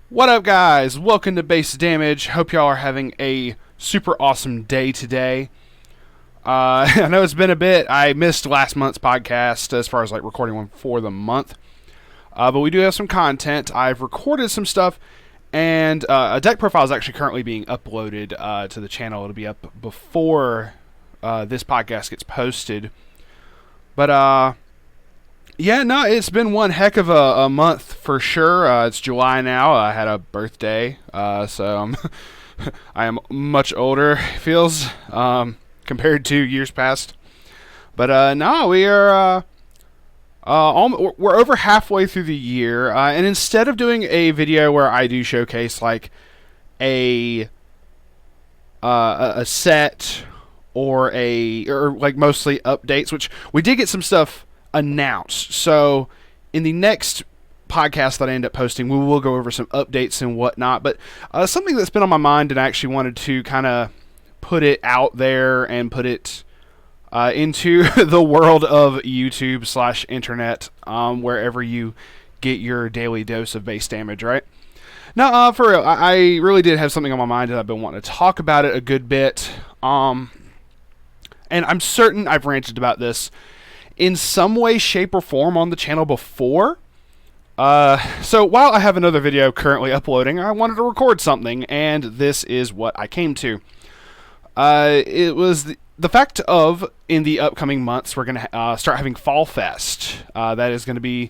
What up, guys? Welcome to Base Damage. Hope y'all are having a super awesome day today. I know it's been a bit. I missed last month's podcast as far as like recording one for the month. But we do have some content. I've recorded some stuff, and a deck profile is actually currently being uploaded to the channel. It'll be up before this podcast gets posted. But yeah, no, it's been one heck of a month for sure. It's July now. I had a birthday, so I am much older, it feels, compared to years past. But no, we are we're over halfway through the year, and instead of doing a video where I do showcase like a set or like mostly updates, which we did get some stuff announced. So in the next podcast that I end up posting, we will go over some updates and whatnot. But something that's been on my mind and I actually wanted to kind of put it out there and put it into the world of YouTube / internet, wherever you get your daily dose of base damage, right? Now, for real, I really did have something on my mind and I've been wanting to talk about it a good bit. And I'm certain I've ranted about this in some way, shape, or form on the channel before. So while I have another video currently uploading, I wanted to record something, and this is what I came to. It was the fact of, in the upcoming months, we're going to start having Fall Fest. That is going to be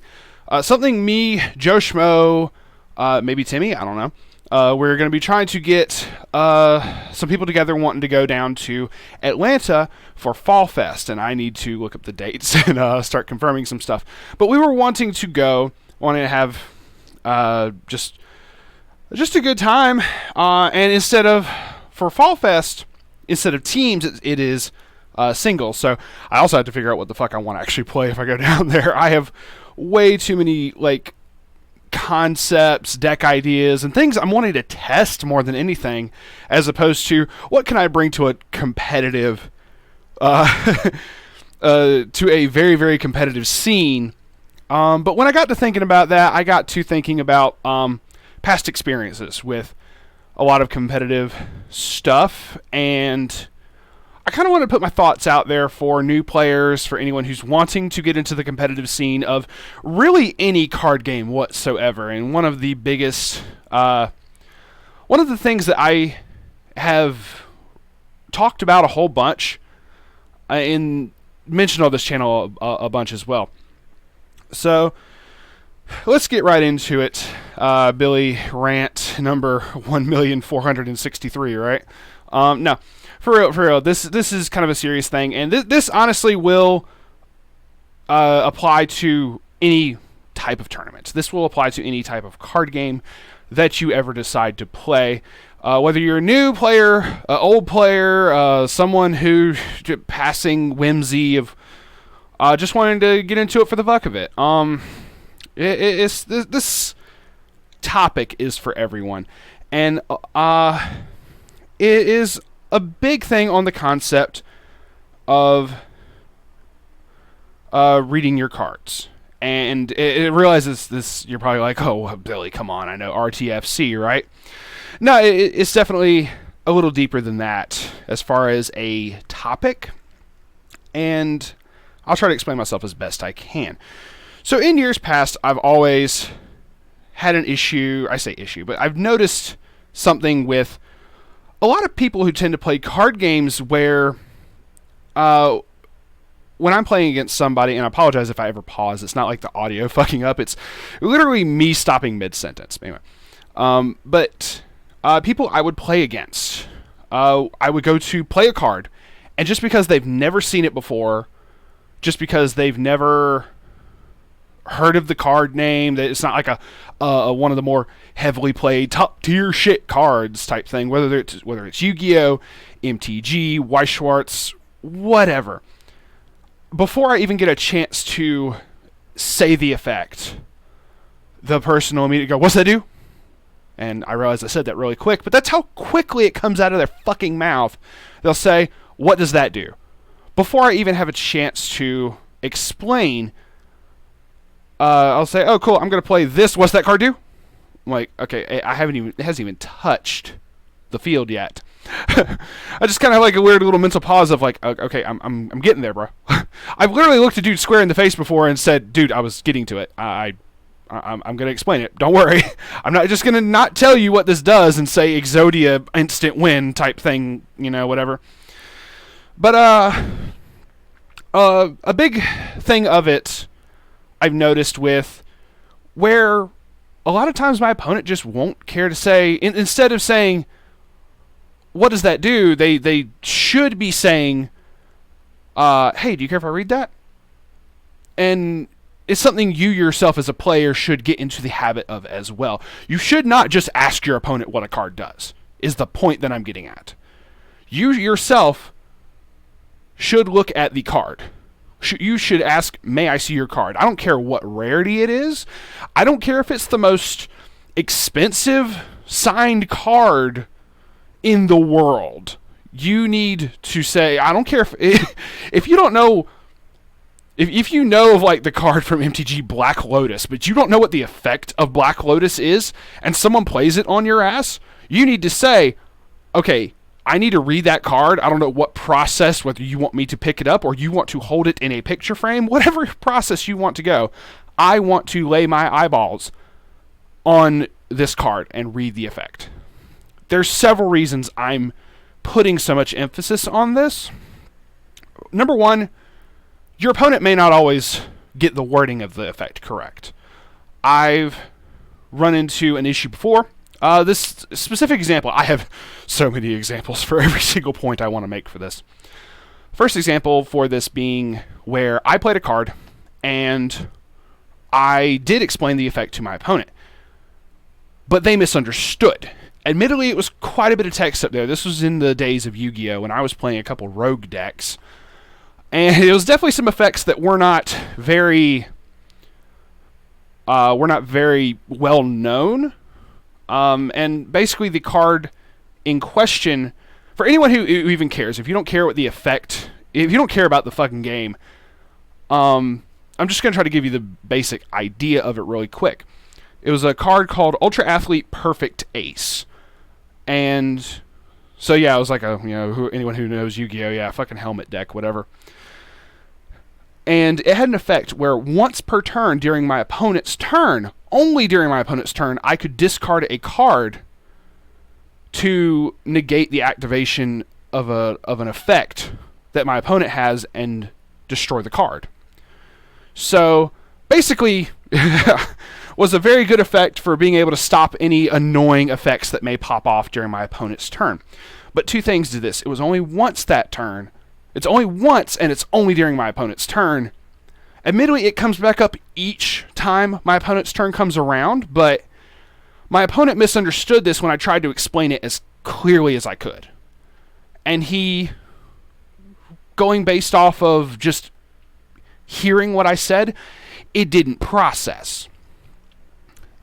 something me, Joe Schmo, maybe Timmy, I don't know. We're going to be trying to get some people together wanting to go down to Atlanta for Fall Fest, and I need to look up the dates and start confirming some stuff. But we were wanting to have just a good time, and for Fall Fest, instead of teams, it is singles. So I also have to figure out what the fuck I want to actually play if I go down there. I have way too many like concepts, deck ideas, and things I'm wanting to test more than anything, as opposed to what can I bring to a competitive, to a very, very competitive scene. But when I got to thinking about that, I got to thinking about past experiences with a lot of competitive stuff, and I kind of want to put my thoughts out there for new players, for anyone who's wanting to get into the competitive scene of really any card game whatsoever. And one of the things that I have talked about a whole bunch, and mentioned on this channel a bunch as well. So let's get right into it. Billy rant number 1,463, right? No. For real, this is kind of a serious thing, and this honestly will apply to any type of tournament. This will apply to any type of card game that you ever decide to play. Whether you're a new player, old player, someone who passing whimsy of just wanting to get into it for the fuck of it. This topic is for everyone, and it is a big thing on the concept of reading your cards. And it realizes this, you're probably like, oh, Billy, come on, I know RTFC, right? No, it's definitely a little deeper than that as far as a topic. And I'll try to explain myself as best I can. So in years past, I've always had an issue, I say issue, but I've noticed something with a lot of people who tend to play card games where when I'm playing against somebody, and I apologize if I ever pause, it's not like the audio fucking up, it's literally me stopping mid-sentence. Anyway, but people I would play against, I would go to play a card, and just because they've never seen it before, just because they've never heard of the card name, that it's not like a one of the more heavily played top tier shit cards type thing, whether it's Yu-Gi-Oh, MTG, Weiss Schwarz, whatever. Before I even get a chance to say the effect, the person will immediately go, "What's that do?" And I realize I said that really quick, but that's how quickly it comes out of their fucking mouth. They'll say, "What does that do?" Before I even have a chance to explain, I'll say, "Oh, cool, I'm going to play this. What's that card do?" I'm like, okay, it hasn't even touched the field yet. I just kind of have like a weird little mental pause of like, okay, I'm getting there, bro. I've literally looked a dude square in the face before and said, dude, I was getting to it. I'm gonna explain it. Don't worry. I'm not just gonna not tell you what this does and say Exodia instant win type thing, whatever. But a big thing of it I've noticed with where a lot of times my opponent just won't care to say, instead of saying, what does that do? They should be saying, hey, do you care if I read that? And it's something you yourself as a player should get into the habit of as well. You should not just ask your opponent what a card does, is the point that I'm getting at. You yourself should look at the card. You should ask, may I see your card? I don't care what rarity it is. I don't care if it's the most expensive signed card in the world. You need to say, I don't care if you don't know, if you know of like the card from MTG Black Lotus, but you don't know what the effect of Black Lotus is, and someone plays it on your ass, you need to say, okay, I need to read that card. I don't know what process, whether you want me to pick it up or you want to hold it in a picture frame, whatever process you want to go. I want to lay my eyeballs on this card and read the effect. There's several reasons I'm putting so much emphasis on this. Number one, your opponent may not always get the wording of the effect correct. I've run into an issue before. This specific example, I have so many examples for every single point I want to make for this. First example for this being where I played a card and I did explain the effect to my opponent, but they misunderstood. Admittedly, it was quite a bit of text up there. This was in the days of Yu-Gi-Oh! When I was playing a couple rogue decks. And it was definitely some effects that were not very well known. And basically the card in question, for anyone who even cares, if you don't care what the effect, if you don't care about the fucking game, I'm just going to try to give you the basic idea of it really quick. It was a card called Ultra Athlete Perfect Ace. And so yeah, it was like anyone who knows Yu-Gi-Oh! Yeah, fucking helmet deck, whatever. And it had an effect where once per turn during my opponent's turn, only during my opponent's turn, I could discard a card to negate the activation of an effect that my opponent has and destroy the card. So basically, was a very good effect for being able to stop any annoying effects that may pop off during my opponent's turn. But two things to this. It was only once that turn. It's only once, and it's only during my opponent's turn. Admittedly, it comes back up each time my opponent's turn comes around, but my opponent misunderstood this when I tried to explain it as clearly as I could. And he, going based off of just hearing what I said, it didn't process.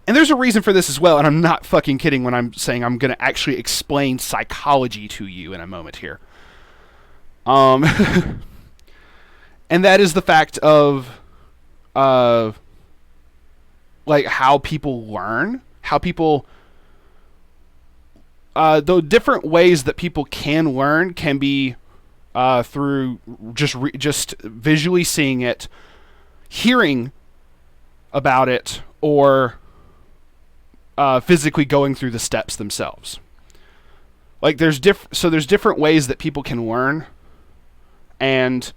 And there's a reason for this as well, and I'm not fucking kidding when I'm saying I'm going to actually explain psychology to you in a moment here. And that is the fact of, like, how people learn, how people, the different ways that people can learn can be, through just visually seeing it, hearing about it, or, physically going through the steps themselves. Like, there's different ways that people can learn. And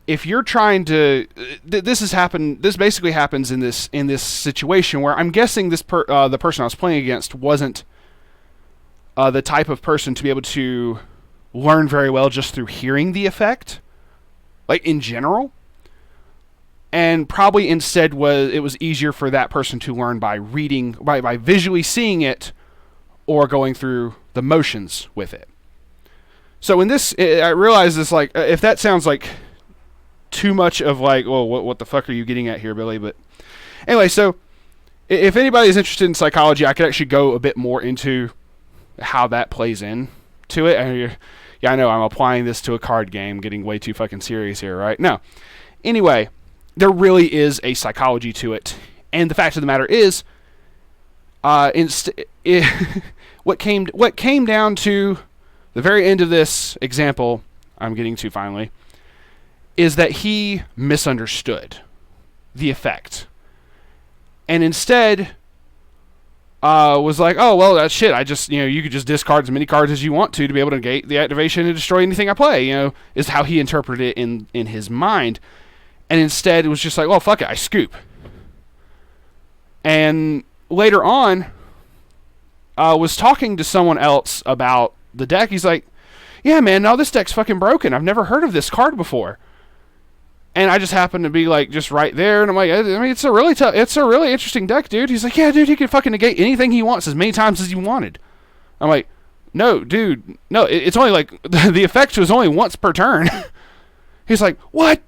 if you're trying to, this basically happens in this situation where I'm guessing the person I was playing against wasn't the type of person to be able to learn very well just through hearing the effect, like in general. And probably instead it was easier for that person to learn by reading, by visually seeing it, or going through the motions with it. So in this, I realize this, like, if that sounds like too much of like, oh, what the fuck are you getting at here, Billy? But anyway, so if anybody is interested in psychology, I could actually go a bit more into how that plays in to it. I know I'm applying this to a card game, getting way too fucking serious here, right? No. Anyway, there really is a psychology to it. And the fact of the matter is, What came down to the very end of this example I'm getting to finally is that he misunderstood the effect, and instead was like, oh, well, that's shit. I just, you could just discard as many cards as you want to be able to negate the activation and destroy anything I play, is how he interpreted it in his mind. And instead it was just like, well, fuck it, I scoop. And later on, was talking to someone else about the deck. He's like, yeah, man, no, this deck's fucking broken. I've never heard of this card before. And I just happened to be like just right there, and I'm like, I mean, it's a really interesting deck, dude. He's like, yeah, dude, he can fucking negate anything he wants as many times as he wanted. I'm like, no, dude, no, it's only like the effect was only once per turn. He's like, what?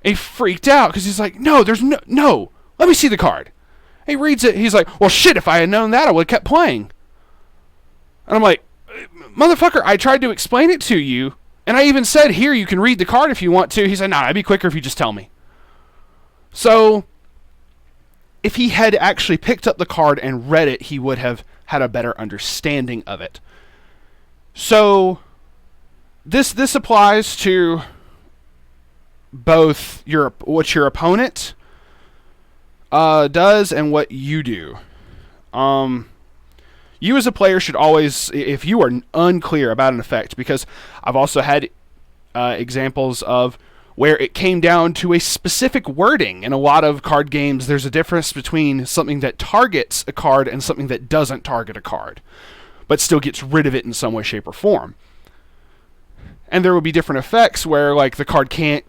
And he freaked out because he's like, no, there's no. Let me see the card. He reads it. He's like, well, shit. If I had known that, I would have kept playing. And I'm like, motherfucker, I tried to explain it to you. And I even said, here, you can read the card if you want to. He said, nah, it'd be quicker if you just tell me. So, if he had actually picked up the card and read it, he would have had a better understanding of it. So, this applies to both what your opponent does and what you do. You as a player should always, if you are unclear about an effect, because I've also had examples of where it came down to a specific wording. In a lot of card games, there's a difference between something that targets a card and something that doesn't target a card, but still gets rid of it in some way, shape, or form. And there will be different effects where, like, the card can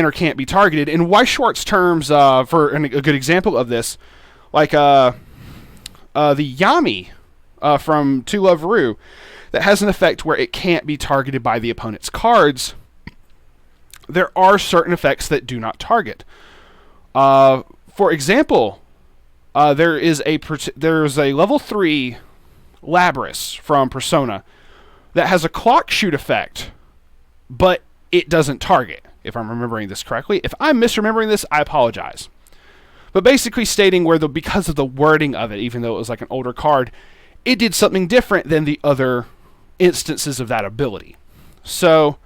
or can't be targeted. In Weiss Schwarz terms, for a good example of this, like the Yami from To Love Ru, that has an effect where it can't be targeted by the opponent's cards. There are certain effects that do not target. For example, there's a level 3 Labrys from Persona that has a clock shoot effect, but it doesn't target, if I'm remembering this correctly. If I'm misremembering this, I apologize. But basically stating where because of the wording of it, even though it was like an older card, it did something different than the other instances of that ability. So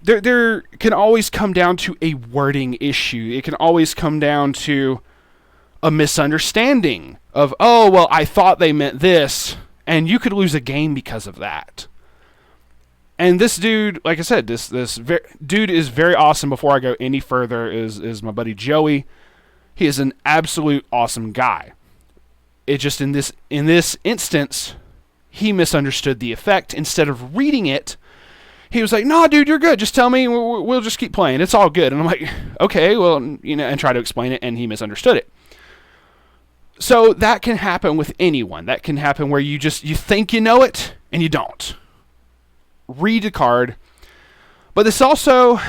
there can always come down to a wording issue. It can always come down to a misunderstanding of, oh, well, I thought they meant this, and you could lose a game because of that. And this dude, like I said, this dude is very awesome. Before I go any further, is my buddy Joey. He is an absolute awesome guy. It just in this instance, he misunderstood the effect. Instead of reading it, he was like, "No, dude, you're good. Just tell me. We'll just keep playing. It's all good." And I'm like, "Okay, well, and try to explain it, and he misunderstood it." So that can happen with anyone. That can happen where you think you know it and you don't. Read a card. But this also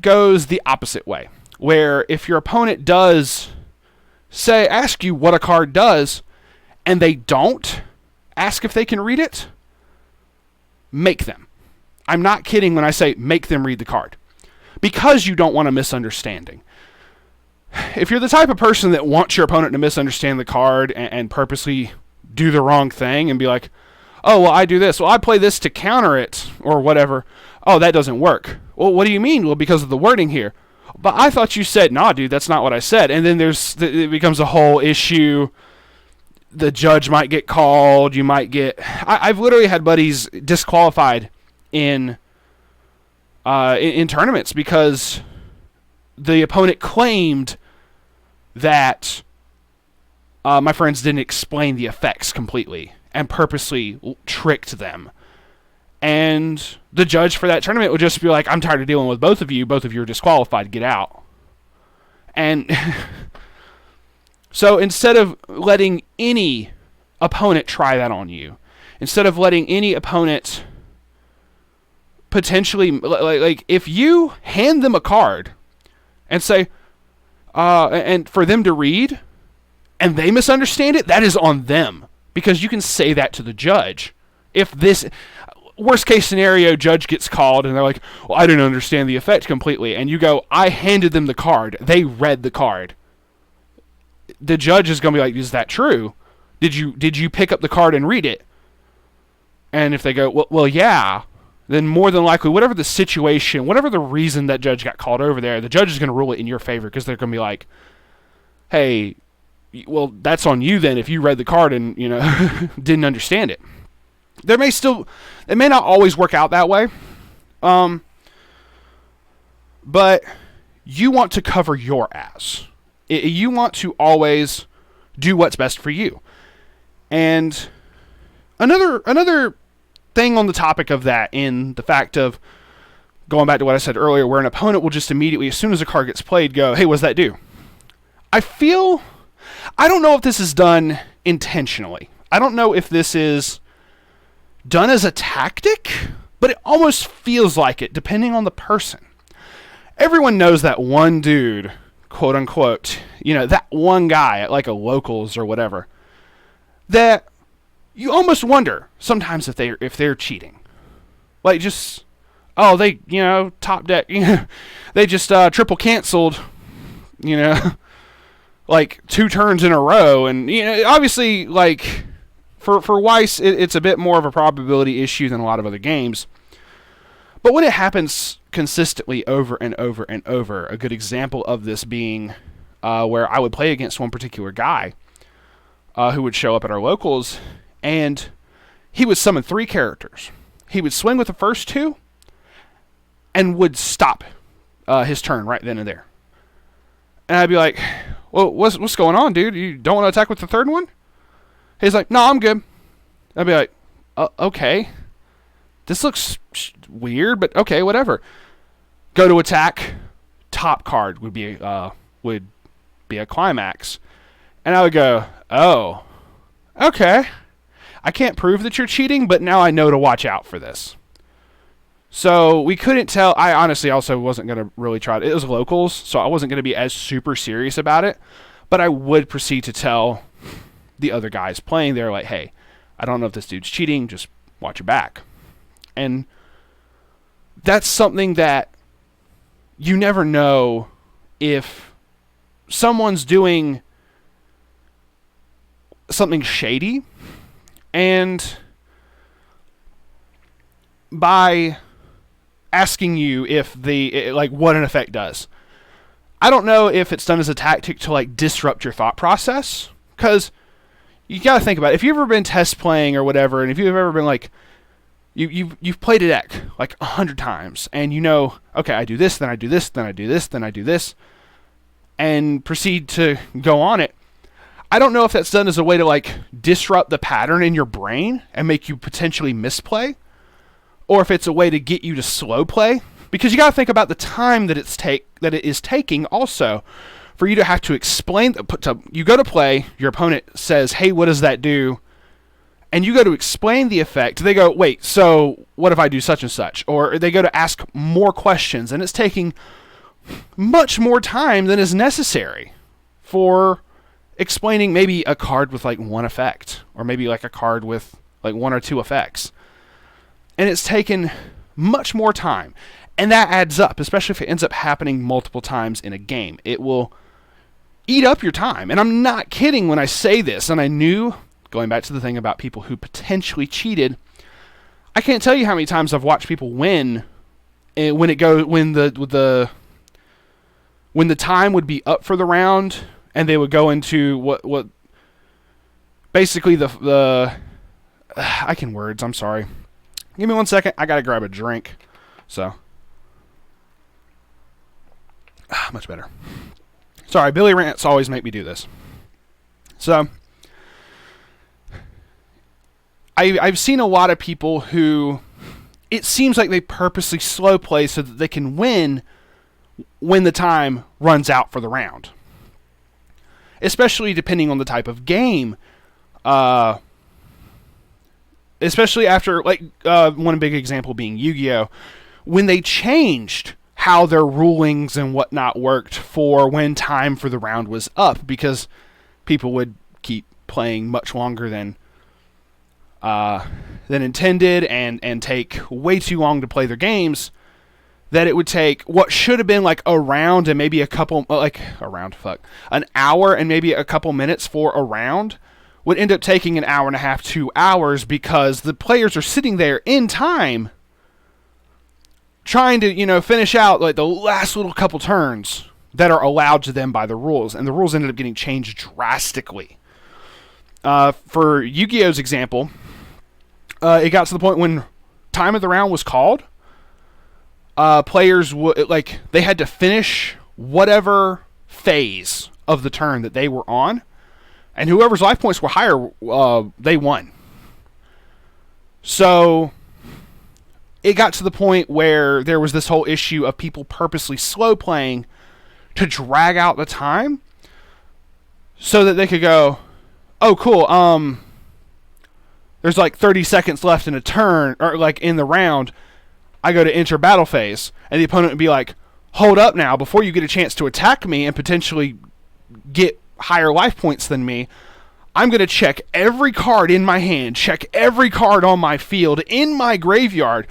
goes the opposite way, where if your opponent does ask you what a card does, and they don't ask if they can read it, make them. I'm not kidding when I say make them read the card, because you don't want a misunderstanding. If you're the type of person that wants your opponent to misunderstand the card and purposely do the wrong thing and be like, oh, well, I do this. Well, I play this to counter it or whatever. Oh, that doesn't work. Well, what do you mean? Well, because of the wording here. But I thought you said, nah, dude, that's not what I said. And then it becomes a whole issue. The judge might get called. You might get... I've literally had buddies disqualified in tournaments because the opponent claimed that my friends didn't explain the effects completely and purposely tricked them. And the judge for that tournament would just be like, I'm tired of dealing with both of you. Both of you are disqualified. Get out. And so instead of letting any opponent try that on you, instead of letting any opponent potentially, like if you hand them a card and say, and for them to read, and they misunderstand it, that is on them. Because you can say that to the judge. If this... Worst case scenario, judge gets called and they're like, well, I didn't understand the effect completely. And you go, I handed them the card. They read the card. the judge is going to be like, is that true? Did you pick up the card and read it? And if they go, well, yeah, then more than likely, whatever the situation, whatever the reason that judge got called over there, the judge is going to rule it in your favor, because they're going to be like, hey, well, that's on you then if you read the card and, didn't understand it. It may not always work out that way, but you want to cover your ass. You want to always do what's best for you. And another thing on the topic of that, in the fact of going back to what I said earlier, where an opponent will just immediately, as soon as a card gets played, go, hey, what's that do? I don't know if this is done intentionally. I don't know if this is done as a tactic, but it almost feels like it, depending on the person. Everyone knows that one dude, quote unquote, that one guy at like a locals or whatever, that you almost wonder sometimes if they're cheating. Like, just, they, top deck, they just triple canceled, like 2 turns in a row. And, obviously, like, for Weiss, it's a bit more of a probability issue than a lot of other games. But when it happens consistently over and over and over, a good example of this being where I would play against one particular guy who would show up at our locals, and he would summon 3 characters. He would swing with the first 2 and would stop his turn right then and there. And I'd be like, well, what's going on, dude? You don't want to attack with the 3rd one? He's like, no, I'm good. I'd be like, okay. This looks weird, but okay, whatever. Go to attack. Top card would be a climax. And I would go, oh, okay. I can't prove that you're cheating, but now I know to watch out for this. So we couldn't tell. I honestly also wasn't going to really try it. It was locals, so I wasn't going to be as super serious about it. But I would proceed to tell the other guys playing there, like, hey, I don't know if this dude's cheating. Just watch your back. And that's something that you never know if someone's doing something shady, and by asking you what an effect does. I don't know if it's done as a tactic to like disrupt your thought process, because you got to think about it. If you've ever been test playing or whatever, and if you've ever been like, you've played a deck like 100 times, and okay, I do this, then I do this, then I do this, then I do this, and proceed to go on it. I don't know if that's done as a way to like disrupt the pattern in your brain and make you potentially misplay, or if it's a way to get you to slow play, because you got to think about the time that it is taking also for you to have to explain. You go to play, your opponent says, "Hey, what does that do?" And you go to explain the effect. They go, "Wait, so what if I do such and such?" Or they go to ask more questions, and it's taking much more time than is necessary for explaining maybe a card with like 1 effect, or maybe like a card with like 1 or 2 effects. And it's taken much more time. And that adds up, especially if it ends up happening multiple times in a game. It will eat up your time. And I'm not kidding when I say this. And I knew, going back to the thing about people who potentially cheated, I can't tell you how many times I've watched people win when the time would be up for the round, and they would go into what basically the I can words, I'm sorry. Give me 1 second. I gotta grab a drink. So much better. Sorry, Billy rants always make me do this. So I've seen a lot of people who it seems like they purposely slow play so that they can win when the time runs out for the round. Especially depending on the type of game. Especially after, one big example being Yu-Gi-Oh! When they changed how their rulings and whatnot worked for when time for the round was up, because people would keep playing much longer than intended and take way too long to play their games, that it would take what should have been like a round and maybe an hour and maybe a couple minutes for a round would end up taking an hour and a half, 2 hours, because the players are sitting there in time trying to, finish out like the last little couple turns that are allowed to them by the rules. And the rules ended up getting changed drastically. For Yu-Gi-Oh's example, it got to the point when time of the round was called. Players they had to finish whatever phase of the turn that they were on, and whoever's life points were higher, they won. So it got to the point where there was this whole issue of people purposely slow playing to drag out the time so that they could go, oh, cool, there's like 30 seconds left in a turn, or like in the round, I go to enter battle phase, and the opponent would be like, hold up now, before you get a chance to attack me and potentially get higher life points than me, I'm going to check every card in my hand, check every card on my field, in my graveyard.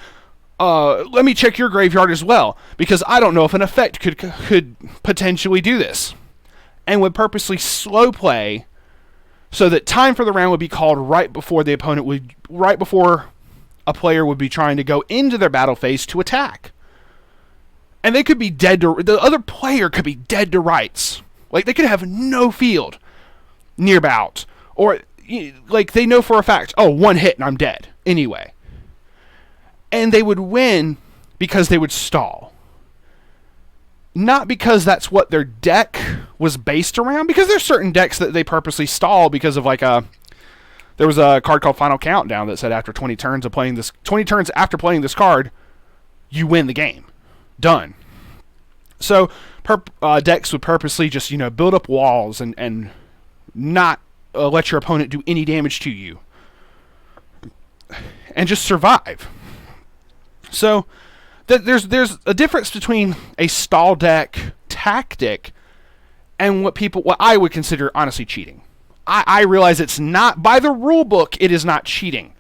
Let me check your graveyard as well, because I don't know if an effect could potentially do this. And would purposely slow play so that time for the round would be called right before a player would be trying to go into their battle phase to attack. And they could be the other player could be dead to rights. Like, they could have no field nearbout. Or, like, they know for a fact, oh, one hit and I'm dead. Anyway. And they would win because they would stall. Not because that's what their deck was based around. Because there's certain decks that they purposely stall because of, like, there was a card called Final Countdown that said after 20 turns after playing this card, you win the game. Done. So decks would purposely just, build up walls and not let your opponent do any damage to you. And just survive. So there's a difference between a stall deck tactic and what I would consider honestly cheating. I realize it's not, by the rule book, it is not cheating.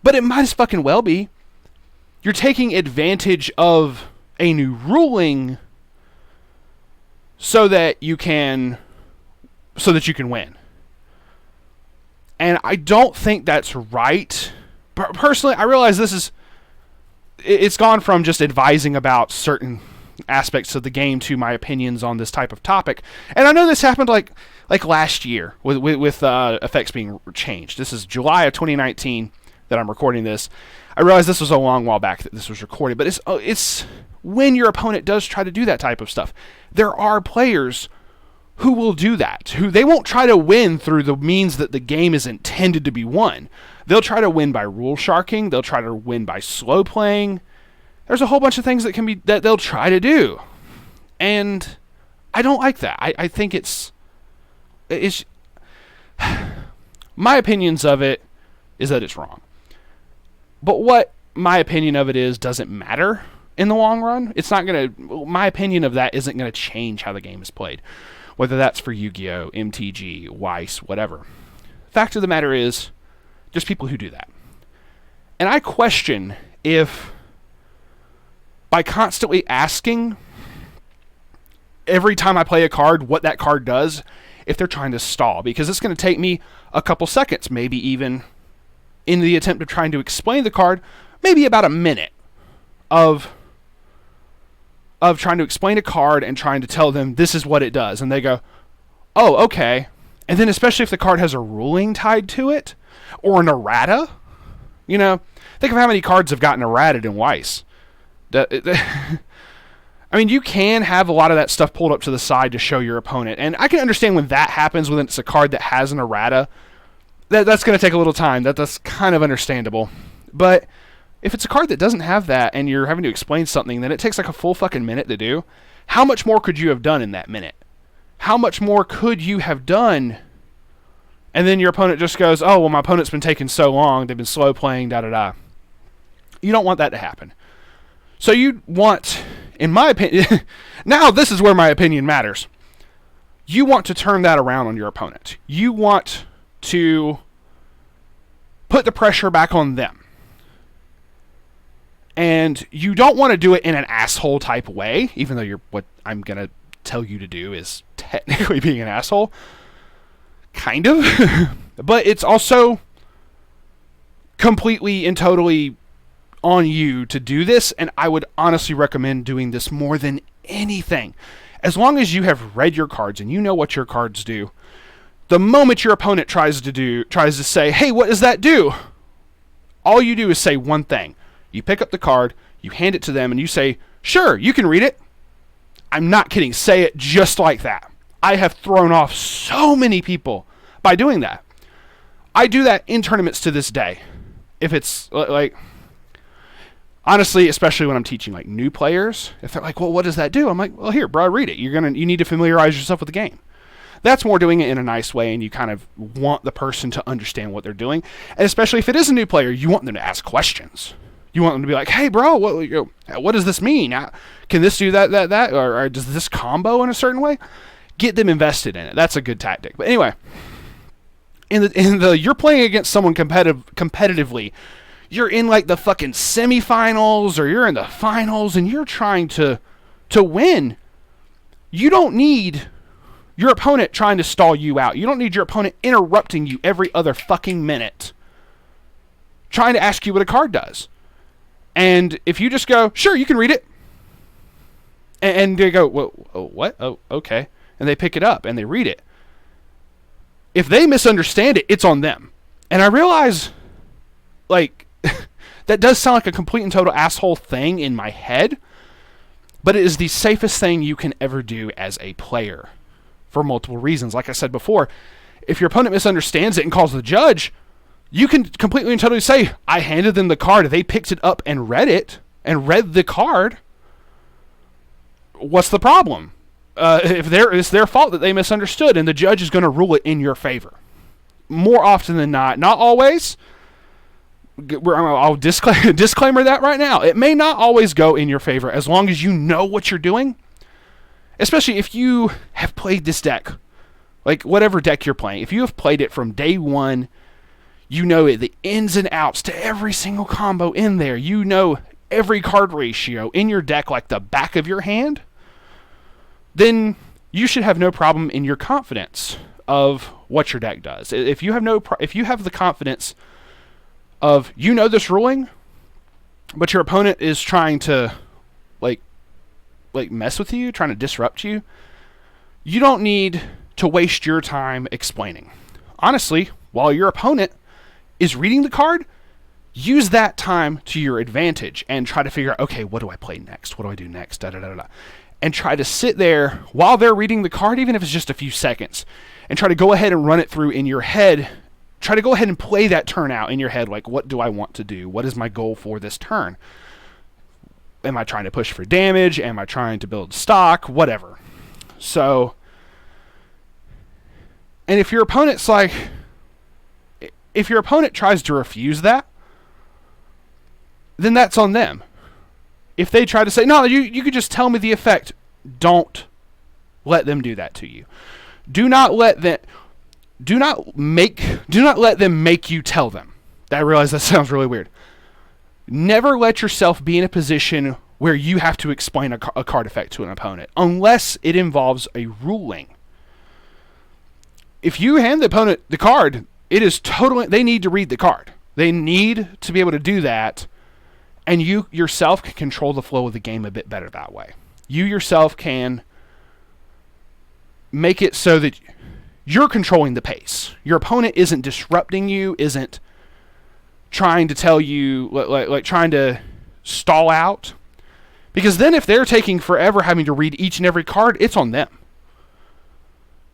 But it might as fucking well be. You're taking advantage of a new ruling so that you can win. And I don't think that's right. Personally, I realize it's gone from just advising about certain aspects of the game to my opinions on this type of topic. And I know this happened like last year with effects being changed. This is July of 2019 that I'm recording this. I realize this was a long while back that this was recorded, but it's when your opponent does try to do that type of stuff. There are players who will do that. They won't try to win through the means that the game is intended to be won. They'll try to win by rule sharking. They'll try to win by slow playing. There's a whole bunch of things that they'll try to do. And I don't like that. I think it's my opinions of it is that it's wrong. But what my opinion of it is doesn't matter in the long run. My opinion of that isn't going to change how the game is played. Whether that's for Yu-Gi-Oh, MTG, Weiss, whatever. Fact of the matter is, just people who do that. And I question if, by constantly asking every time I play a card what that card does, if they're trying to stall. Because it's going to take me a couple seconds, maybe even in the attempt of trying to explain the card, maybe about a minute of trying to explain a card and trying to tell them this is what it does. And they go, oh, okay. And then especially if the card has a ruling tied to it, or an errata. Think of how many cards have gotten errated in Weiss. I mean, you can have a lot of that stuff pulled up to the side to show your opponent. And I can understand when that happens, when it's a card that has an errata. That's going to take a little time. That's kind of understandable. But if it's a card that doesn't have that and you're having to explain something, then it takes like a full fucking minute to do. How much more could you have done in that minute? How much more could you have done? And then your opponent just goes, oh, well, my opponent's been taking so long. They've been slow playing, da-da-da. You don't want that to happen. So you want, in my opinion, now this is where my opinion matters. You want to turn that around on your opponent. You want to put the pressure back on them. And you don't want to do it in an asshole type way, even though what I'm going to tell you to do is technically being an asshole. Kind of. But it's also completely and totally on you to do this, and I would honestly recommend doing this more than anything. As long as you have read your cards and you know what your cards do, the moment your opponent tries to say, hey, what does that do? All you do is say one thing. You pick up the card, you hand it to them, and you say, sure, you can read it. I'm not kidding. Say it just like that. I have thrown off so many people by doing that. I do that in tournaments to this day. If it's like, honestly, especially when I'm teaching like new players, if they're like, well, what does that do? I'm like, well, here, bro, read it. You need to familiarize yourself with the game. That's more doing it in a nice way, and you kind of want the person to understand what they're doing. And especially if it is a new player, you want them to ask questions. You want them to be like, hey, bro, what does this mean? Can this do that? Or does this combo in a certain way? Get them invested in it. That's a good tactic. But anyway, you're playing against someone competitively. You're in like the fucking semifinals, or you're in the finals, and you're trying to win. You don't need your opponent trying to stall you out. You don't need your opponent interrupting you every other fucking minute, trying to ask you what a card does. And if you just go, sure, you can read it, and they go, well, what? Oh, okay. And they pick it up and they read it. If they misunderstand it, it's on them. And I realize, like, that does sound like a complete and total asshole thing in my head, but it is the safest thing you can ever do as a player for multiple reasons. Like I said before, if your opponent misunderstands it and calls the judge, you can completely and totally say, I handed them the card, they picked it up and read it, and read the card. What's the problem? It's their fault that they misunderstood, and the judge is going to rule it in your favor. More often than not always. I'll disclaimer that right now. It may not always go in your favor, as long as you know what you're doing. Especially if you have played this deck, like whatever deck you're playing. If you have played it from day one, you know it, the ins and outs to every single combo in there. You know every card ratio in your deck like the back of your hand. Then you should have no problem in your confidence of what your deck does. If you have the confidence of, you know this ruling, but your opponent is trying to like mess with you, trying to disrupt you, you don't need to waste your time explaining. Honestly, while your opponent is reading the card, use that time to your advantage and try to figure out, okay, what do I play next? What do I do next? And try to sit there while they're reading the card, even if it's just a few seconds, and try to go ahead and run it through in your head. Try to go ahead and play that turn out in your head. Like, what do I want to do? What is my goal for this turn? Am I trying to push for damage? Am I trying to build stock? Whatever. So, and if your opponent tries to refuse that, then that's on them. If they try to say, no, you could just tell me the effect, don't let them do that to you. Do not let them make you tell them. I realize that sounds really weird. Never let yourself be in a position where you have to explain a card effect to an opponent, unless it involves a ruling. If you hand the opponent the card, they need to read the card. They need to be able to do that, and you yourself can control the flow of the game a bit better that way. You yourself can make it so that you're controlling the pace. Your opponent isn't disrupting you, isn't trying to tell you, like trying to stall out. Because then if they're taking forever having to read each and every card, it's on them.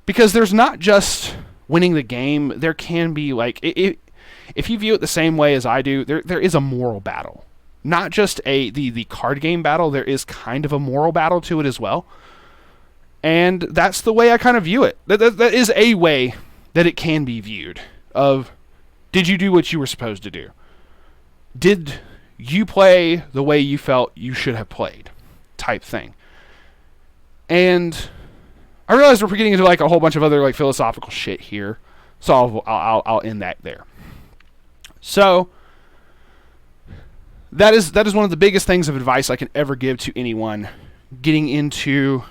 Because there's not just winning the game, there can be, like, if you view it the same way as I do, there is a moral battle. Not just the card game battle, there is kind of a moral battle to it as well. And that's the way I kind of view it. That is a way that it can be viewed. Of, did you do what you were supposed to do? Did you play the way you felt you should have played? Type thing. And I realize we're getting into like a whole bunch of other like philosophical shit here. So I'll end that there. So that is one of the biggest things of advice I can ever give to anyone getting into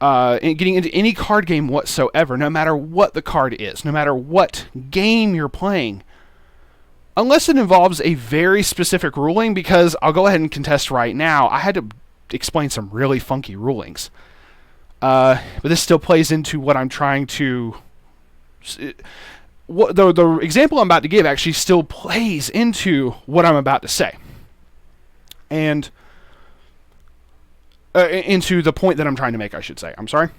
any card game whatsoever, no matter what the card is, no matter what game you're playing, unless it involves a very specific ruling, because I'll go ahead and contest right now, I had to explain some really funky rulings. But this still plays into what I'm trying to... The example I'm about to give actually still plays into what I'm about to say. And... into the point that I'm trying to make, I should say. I'm sorry.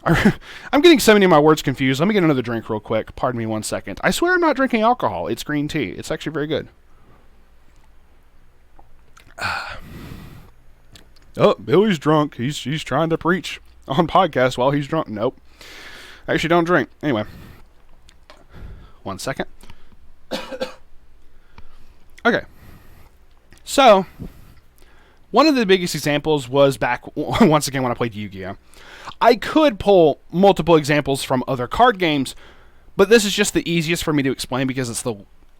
I'm getting so many of my words confused. Let me get another drink real quick. Pardon me 1 second. I swear I'm not drinking alcohol. It's green tea. It's actually very good. Oh, Billy's drunk. He's trying to preach on podcast while he's drunk. Nope. I actually don't drink. Anyway. 1 second. Okay. So... one of the biggest examples was back, once again, when I played Yu-Gi-Oh! I could pull multiple examples from other card games, but this is just the easiest for me to explain because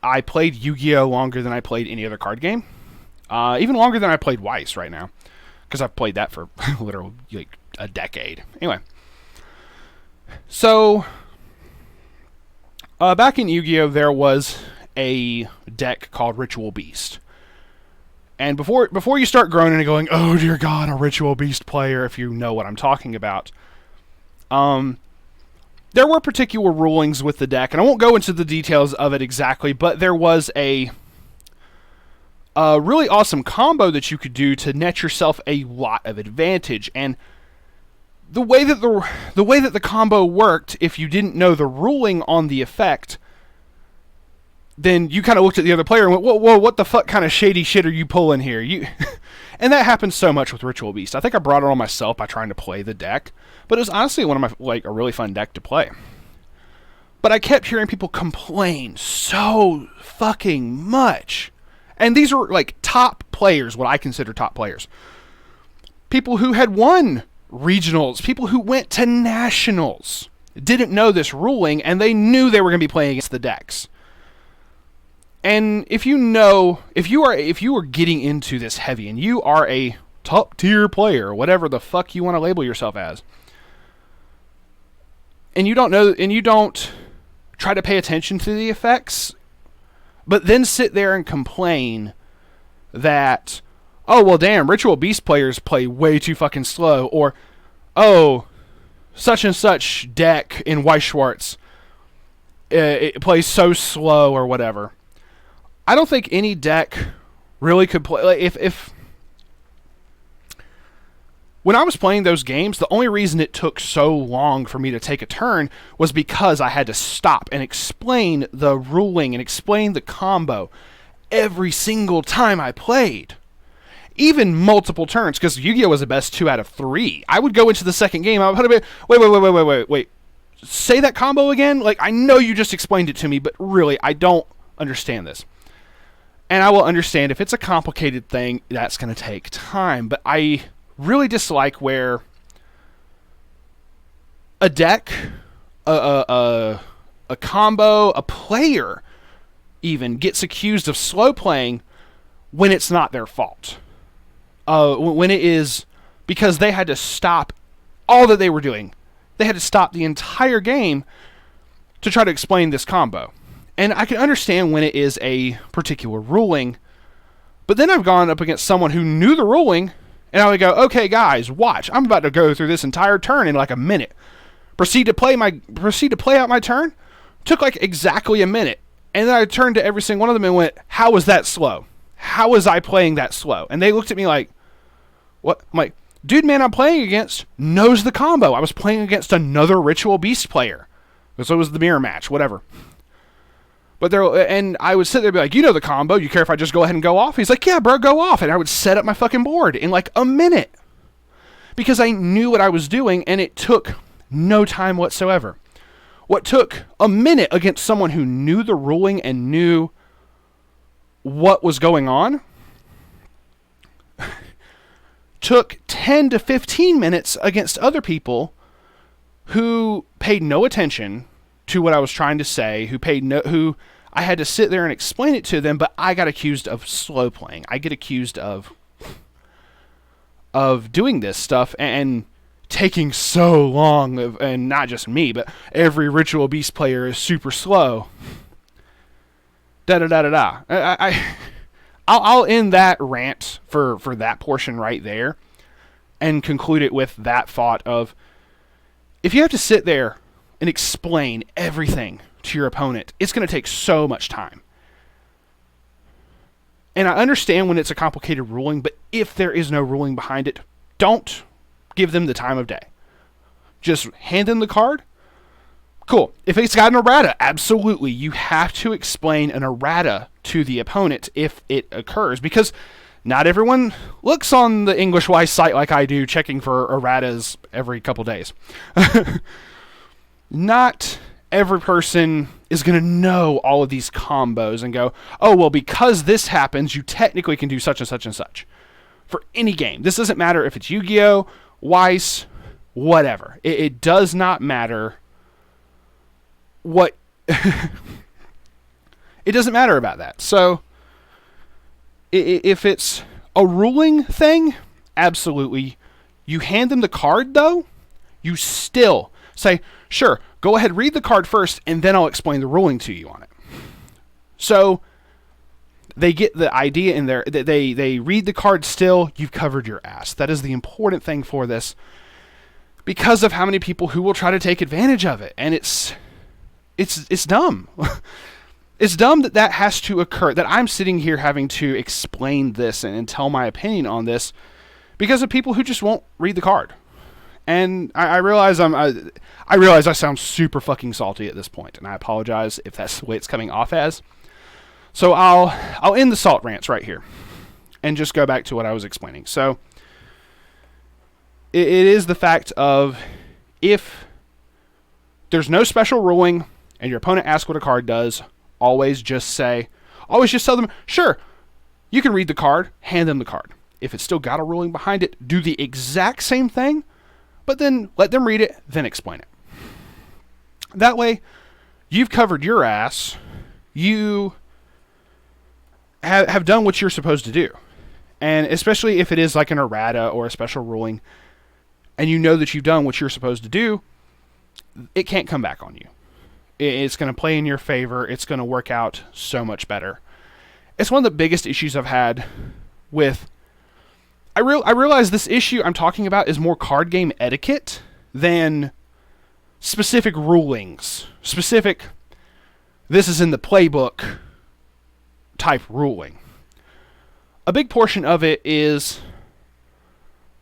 I played Yu-Gi-Oh! Longer than I played any other card game. Even longer than I played Weiss right now, because I've played that for literally like a decade. Anyway. So, back in Yu-Gi-Oh! There was a deck called Ritual Beast. And before you start groaning and going, oh dear God, a Ritual Beast player, if you know what I'm talking about, there were particular rulings with the deck, and I won't go into the details of it exactly, but there was a really awesome combo that you could do to net yourself a lot of advantage. And the way that the combo worked, if you didn't know the ruling on the effect, then you kind of looked at the other player and went, whoa, what the fuck kind of shady shit are you pulling here? And that happens so much with Ritual Beast. I think I brought it on myself by trying to play the deck, but it was honestly one of my, a really fun deck to play. But I kept hearing people complain so fucking much. And these are like top players, what I consider top players. People who had won regionals, people who went to nationals, didn't know this ruling, and they knew they were going to be playing against the decks. And if you are getting into this heavy and you are a top tier player, whatever the fuck you want to label yourself as, and you don't know, and you don't try to pay attention to the effects, but then sit there and complain that, oh, well, damn, Ritual Beast players play way too fucking slow, or, oh, such and such deck in Weiss Schwarz, it plays so slow, or whatever. I don't think any deck really could play. Like, if when I was playing those games, the only reason it took so long for me to take a turn was because I had to stop and explain the ruling and explain the combo every single time I played. Even multiple turns, because Yu-Gi-Oh! Was the best 2 out of 3. I would go into the second game, I would put a bit, wait. Say that combo again? Like, I know you just explained it to me, but really, I don't understand this. And I will understand if it's a complicated thing, that's going to take time. But I really dislike where a deck, a combo, a player even gets accused of slow playing when it's not their fault. When it is because they had to stop all that they were doing. They had to stop the entire game to try to explain this combo. And I can understand when it is a particular ruling, but then I've gone up against someone who knew the ruling, and I would go, okay, guys, watch. I'm about to go through this entire turn in like a minute. Proceed to play out my turn. Took like exactly a minute. And then I turned to every single one of them and went, how was that slow? How was I playing that slow? And they looked at me like, what? I'm like, dude, man, I'm playing against knows the combo. I was playing against another Ritual Beast player. So it was the mirror match, whatever. But and I would sit there and be like, you know the combo. You care if I just go ahead and go off? He's like, yeah, bro, go off. And I would set up my fucking board in like a minute. Because I knew what I was doing, and it took no time whatsoever. What took a minute against someone who knew the ruling and knew what was going on took 10 to 15 minutes against other people who paid no attention to what I was trying to say, who I had to sit there and explain it to them, but I got accused of slow playing. I get accused of doing this stuff and taking so long, and not just me, but every Ritual Beast player is super slow. I'll end that rant for that portion right there and conclude it with that thought of, if you have to sit there and explain everything to your opponent, it's going to take so much time. And I understand when it's a complicated ruling, but if there is no ruling behind it, don't give them the time of day. Just hand them the card. Cool. If it's got an errata, absolutely, you have to explain an errata to the opponent if it occurs, because not everyone looks on the English Weiss site like I do, checking for erratas every couple days. Not every person is going to know all of these combos and go, oh, well, because this happens, you technically can do such and such and such. For any game. This doesn't matter if it's Yu-Gi-Oh!, Weiss, whatever. It does not matter what... It doesn't matter about that. So, if it's a ruling thing, absolutely. You hand them the card, though, you still say, sure, go ahead, read the card first, and then I'll explain the ruling to you on it. So, they get the idea in there. They read the card still, you've covered your ass. That is the important thing for this, because of how many people who will try to take advantage of it. And it's dumb. It's dumb that has to occur, that I'm sitting here having to explain this and tell my opinion on this because of people who just won't read the card. And I realize I sound super fucking salty at this point, and I apologize if that's the way it's coming off as. So I'll end the salt rants right here and just go back to what I was explaining. So it is the fact of, if there's no special ruling and your opponent asks what a card does, always just tell them, sure, you can read the card, hand them the card. If it's still got a ruling behind it, do the exact same thing, but then let them read it, then explain it. That way, you've covered your ass. You have done what you're supposed to do. And especially if it is like an errata or a special ruling, and you know that you've done what you're supposed to do, it can't come back on you. It's going to play in your favor. It's going to work out so much better. It's one of the biggest issues I've had with... I realize this issue I'm talking about is more card game etiquette than specific rulings. Specific, this is in the playbook type ruling. A big portion of it is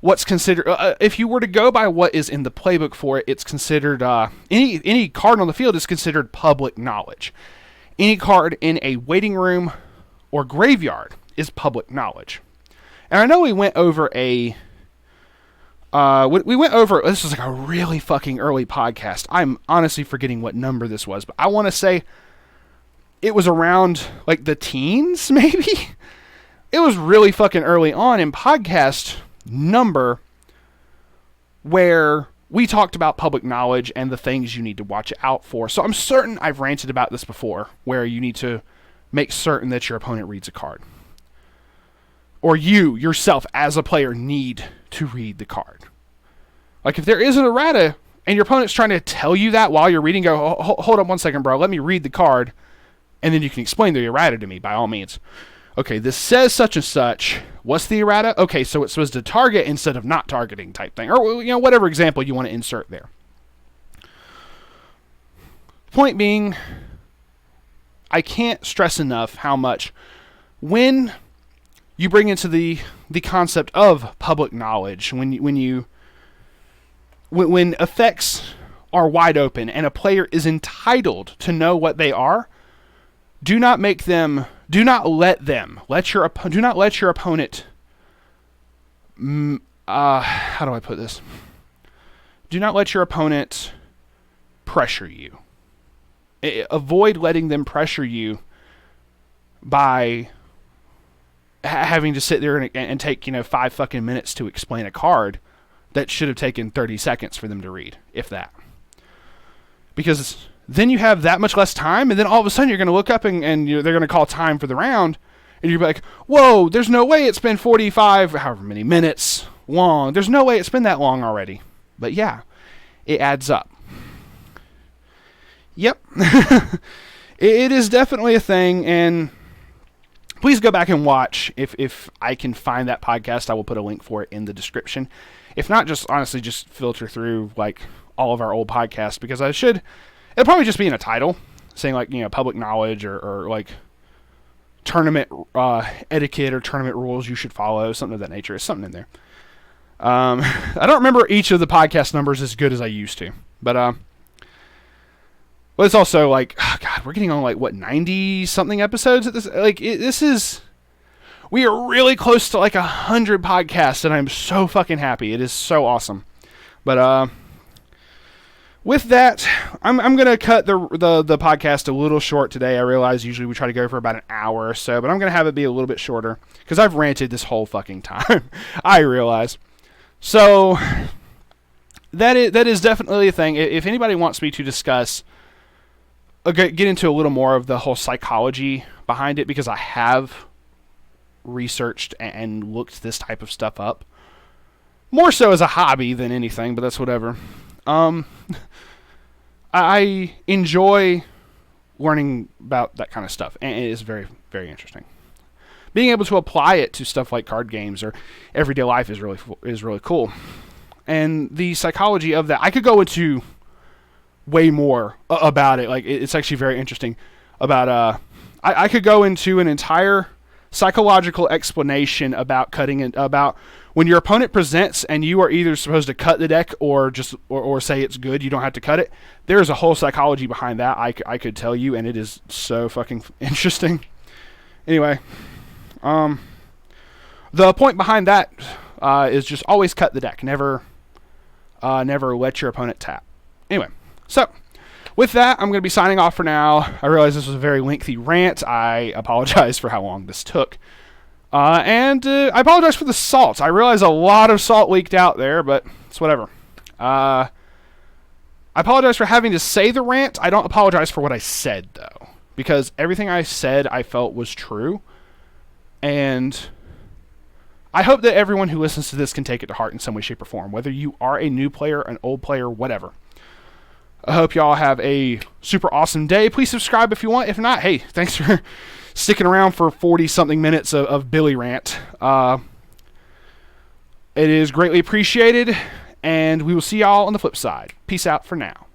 what's considered, if you were to go by what is in the playbook for it, it's considered, any card on the field is considered public knowledge. Any card in a waiting room or graveyard is public knowledge. And I know we went over this was like a really fucking early podcast. I'm honestly forgetting what number this was, but I want to say it was around like the teens, maybe? It was really fucking early on in podcast number where we talked about public knowledge and the things you need to watch out for. So I'm certain I've ranted about this before, where you need to make certain that your opponent reads a card. Or you, yourself, as a player, need to read the card. Like, if there is an errata, and your opponent's trying to tell you that while you're reading, go, hold up 1 second, bro, let me read the card, and then you can explain the errata to me, by all means. Okay, this says such and such. What's the errata? Okay, so it's supposed to target instead of not targeting type thing. Or, whatever example you want to insert there. Point being, I can't stress enough how much when you bring into the concept of public knowledge, when effects are wide open and a player is entitled to know what they are, do not let your opponent, how do I put this? Do not let your opponent pressure you. Avoid letting them pressure you by having to sit there and take 5 fucking minutes to explain a card that should have taken 30 seconds for them to read, if that. Because then you have that much less time, and then all of a sudden you're going to look up and they're going to call time for the round, and you're like, whoa, there's no way it's been 45, however many minutes long. There's no way it's been that long already. But yeah, it adds up. Yep. It is definitely a thing, and please go back and watch. If I can find that podcast, I will put a link for it in the description. If not, just honestly just filter through like all of our old podcasts, because it'll probably just be in a title saying like, public knowledge or like tournament etiquette or tournament rules you should follow, something of that nature. It's something in there. I don't remember each of the podcast numbers as good as I used to, but it's also like, oh God, we're getting on like what 90 something episodes at this. We are really close to like 100 podcasts, and I'm so fucking happy. It is so awesome. But with that, I'm gonna cut the podcast a little short today. I realize usually we try to go for about an hour or so, but I'm gonna have it be a little bit shorter because I've ranted this whole fucking time. I realize. So that is definitely a thing. If anybody wants me to discuss, get into a little more of the whole psychology behind it, because I have researched and looked this type of stuff up, more so as a hobby than anything, but that's whatever. I enjoy learning about that kind of stuff, and it is very, very interesting. Being able to apply it to stuff like card games or everyday life is really cool. And the psychology of that, I could go into way more about it. Like, it's actually very interesting about, I could go into an entire psychological explanation about cutting it, about when your opponent presents and you are either supposed to cut the deck or just or say it's good, you don't have to cut it. There's a whole psychology behind that I could tell you, and it is so fucking interesting. Anyway, the point behind that is just always cut the deck. Never let your opponent tap. Anyway, so with that, I'm going to be signing off for now. I realize this was a very lengthy rant. I apologize for how long this took. And I apologize for the salt. I realize a lot of salt leaked out there, but it's whatever. I apologize for having to say the rant. I don't apologize for what I said, though, because everything I said I felt was true. And I hope that everyone who listens to this can take it to heart in some way, shape, or form, whether you are a new player, an old player, whatever. I hope y'all have a super awesome day. Please subscribe if you want. If not, hey, thanks for sticking around for 40-something minutes of Billy rant. It is greatly appreciated, and we will see y'all on the flip side. Peace out for now.